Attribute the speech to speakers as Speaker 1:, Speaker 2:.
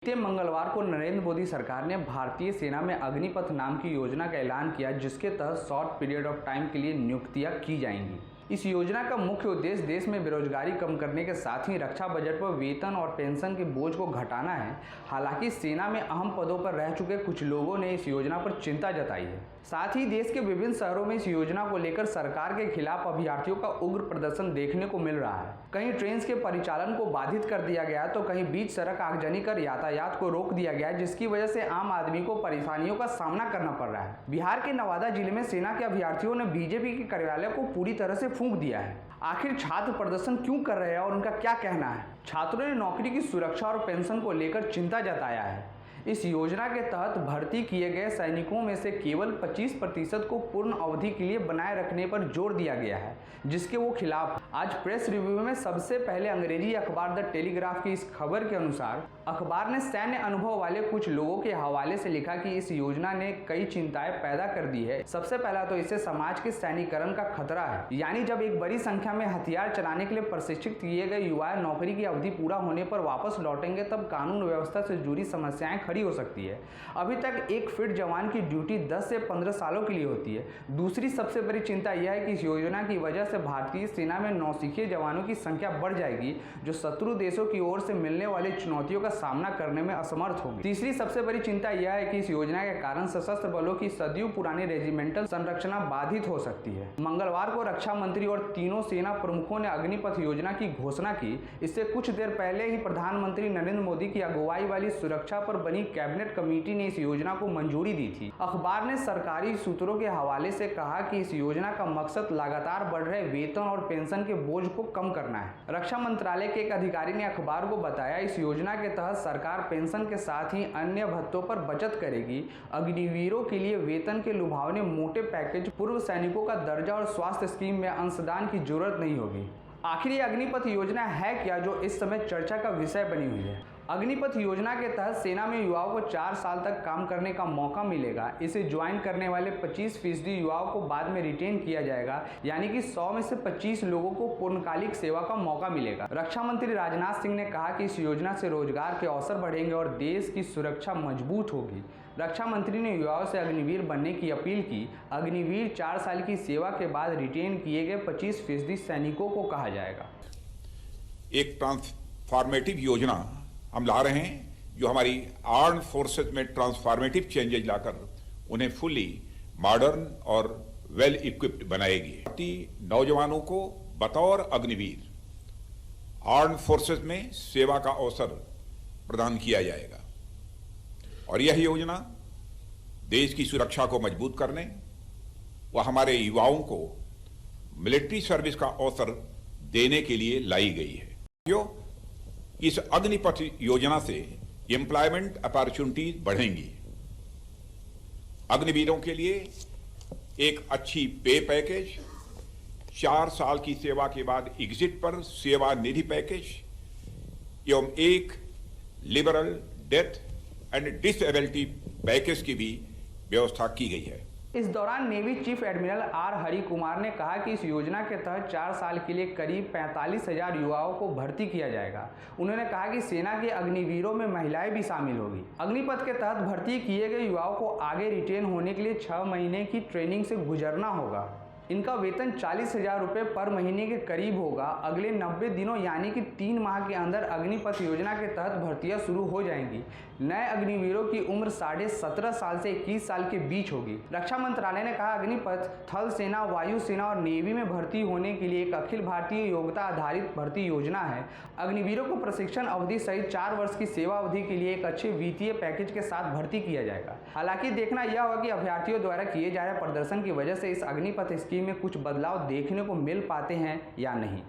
Speaker 1: बीते मंगलवार को नरेंद्र मोदी सरकार ने भारतीय सेना में अग्निपथ नाम की योजना का ऐलान किया, जिसके तहत शॉर्ट पीरियड ऑफ टाइम के लिए नियुक्तियां की जाएंगी। इस योजना का मुख्य उद्देश्य देश में बेरोजगारी कम करने के साथ ही रक्षा बजट पर वेतन और पेंशन के बोझ को घटाना है। हालांकि सेना में अहम पदों पर रह चुके कुछ लोगों ने इस योजना पर चिंता जताई है। साथ ही देश के विभिन्न शहरों में इस योजना को लेकर सरकार के खिलाफ अभ्यर्थियों का उग्र प्रदर्शन देखने को मिल रहा है। कहीं ट्रेन के परिचालन को बाधित कर दिया गया, तो कहीं बीच सड़क आगजनी कर यातायात को रोक दिया गया, जिसकी वजह से आम आदमी को परेशानियों का सामना करना पड़ रहा है। बिहार के नवादा जिले में सेना के अभ्यर्थियों ने बीजेपी के कार्यालय को पूरी तरह से फूंक दिया है। आखिर छात्र प्रदर्शन क्यों कर रहे हैं और उनका क्या कहना है? छात्रों ने नौकरी की सुरक्षा और पेंशन को लेकर चिंता जताया है। इस योजना के तहत भर्ती किए गए सैनिकों में से केवल 25% को पूर्ण अवधि के लिए बनाए रखने पर जोर दिया गया है, जिसके वो खिलाफ। आज प्रेस रिव्यू में सबसे पहले अंग्रेजी अखबार द टेलीग्राफ की इस खबर के अनुसार अखबार ने सैन्य अनुभव वाले कुछ लोगों के हवाले से लिखा कि इस योजना ने कई चिंताएं पैदा कर दी है। सबसे पहला तो इससे समाज के सैनिकरण का खतरा है, यानी जब एक बड़ी संख्या में हथियार चलाने के लिए प्रशिक्षित किए गए युवा नौकरी की अवधि पूरा होने पर वापस लौटेंगे, तब कानून व्यवस्था से जुड़ी समस्याएं खड़ी हो सकती है। अभी तक एक फिट जवान की ड्यूटी 10 से 15 सालों के लिए होती है। दूसरी सबसे बड़ी चिंता यह है कि इस योजना की वजह से भारतीय सेना में नौसिखिए जवानों की संख्या बढ़ जाएगी, जो शत्रु देशों की ओर से मिलने वाली चुनौतियों का सामना करने में असमर्थ होंगे। तीसरी सबसे बड़ी चिंता यह है कि इस योजना के कारण सशस्त्र बलों की सदियों पुरानी रेजिमेंटल संरचना बाधित हो सकती है। मंगलवार को रक्षा मंत्री और तीनों सेना प्रमुखों ने अग्निपथ योजना की घोषणा की। इससे कुछ देर पहले ही प्रधानमंत्री नरेंद्र मोदी की अगुवाई वाली सुरक्षा पर बनी कैबिनेट कमेटी ने इस योजना को मंजूरी दी थी। अखबार ने सरकारी सूत्रों के हवाले से कहा कि इस योजना का मकसद लगातार बढ़ रहे वेतन और पेंशन के बोझ को कम करना है। रक्षा मंत्रालय के एक अधिकारी ने अखबार को बताया, इस योजना के तहत सरकार पेंशन के साथ ही अन्य भत्तों पर बचत करेगी। अग्निवीरों के लिए वेतन के लुभावने मोटे पैकेज, पूर्व सैनिकों का दर्जा और स्वास्थ्य स्कीम में अंशदान की जरूरत नहीं होगी। आखिर ये अग्निपथ योजना है क्या, जो इस समय चर्चा का विषय बनी हुई है? अग्निपथ योजना के तहत सेना में युवाओं को 4 साल तक काम करने का मौका मिलेगा। इसे ज्वाइन करने वाले 25% युवाओं को बाद में रिटेन किया जाएगा, यानी कि 100 में से 25 लोगों को पूर्णकालिक सेवा का मौका मिलेगा। रक्षा मंत्री राजनाथ सिंह ने कहा कि इस योजना से रोजगार के अवसर बढ़ेंगे और देश की सुरक्षा मजबूत होगी। रक्षा मंत्री ने युवाओं से अग्निवीर बनने की अपील की। अग्निवीर 4 साल की सेवा के बाद रिटेन किए गए 25% सैनिकों को कहा जाएगा।
Speaker 2: एक ट्रांसफॉर्मेटिव योजना हम ला रहे हैं, जो हमारी आर्म फोर्सेस में ट्रांसफॉर्मेटिव चेंजेज लाकर उन्हें फुली मॉडर्न और वेल इक्विप्ड बनाएगी। नौजवानों को बतौर अग्निवीर आर्म फोर्सेस में सेवा का अवसर प्रदान किया जाएगा और यह योजना देश की सुरक्षा को मजबूत करने व हमारे युवाओं को मिलिट्री सर्विस का अवसर देने के लिए लाई गई है। क्यों? इस अग्निपथ योजना से एम्प्लॉयमेंट अपॉर्चुनिटीज बढ़ेंगी। अग्निवीरों के लिए एक अच्छी पे पैकेज, 4 साल की सेवा के बाद एग्जिट पर सेवा निधि पैकेज एवं एक liberal death and disability package की भी व्यवस्था की गई है।
Speaker 1: इस दौरान navy chief admiral R Hari Kumar ने कहा कि इस योजना के तहत 4 साल के लिए करीब 45,000 युवाओं को भर्ती किया जाएगा। उन्होंने कहा कि सेना के अग्निवीरों में महिलाएं भी शामिल होगी। अग्निपथ के तहत भर्ती किए गए युवाओं को आगे रिटेन होने के लिए 6 महीने की ट्रेनिंग से गुजरना होगा। इनका वेतन 40,000 रुपये पर महीने के करीब होगा। अगले 90 दिनों यानी कि 3 माह के अंदर अग्निपथ योजना के तहत भर्तियां शुरू हो जाएंगी। नए अग्निवीरों की उम्र 17.5 साल से 21 साल के बीच होगी। रक्षा मंत्रालय ने कहा, अग्निपथ थल सेना, वायुसेना और नेवी में भर्ती होने के लिए एक अखिल भारतीय योग्यता आधारित भर्ती योजना है। अग्निवीरों को प्रशिक्षण अवधि सहित 4 वर्ष की सेवा अवधि के लिए एक अच्छे वित्तीय पैकेज के साथ भर्ती किया जाएगा। हालांकि देखना यह होगा कि अभ्यर्थियों द्वारा किए जा रहे प्रदर्शन की वजह से इस अग्निपथ स्कीम में कुछ बदलाव देखने को मिल पाते हैं या नहीं।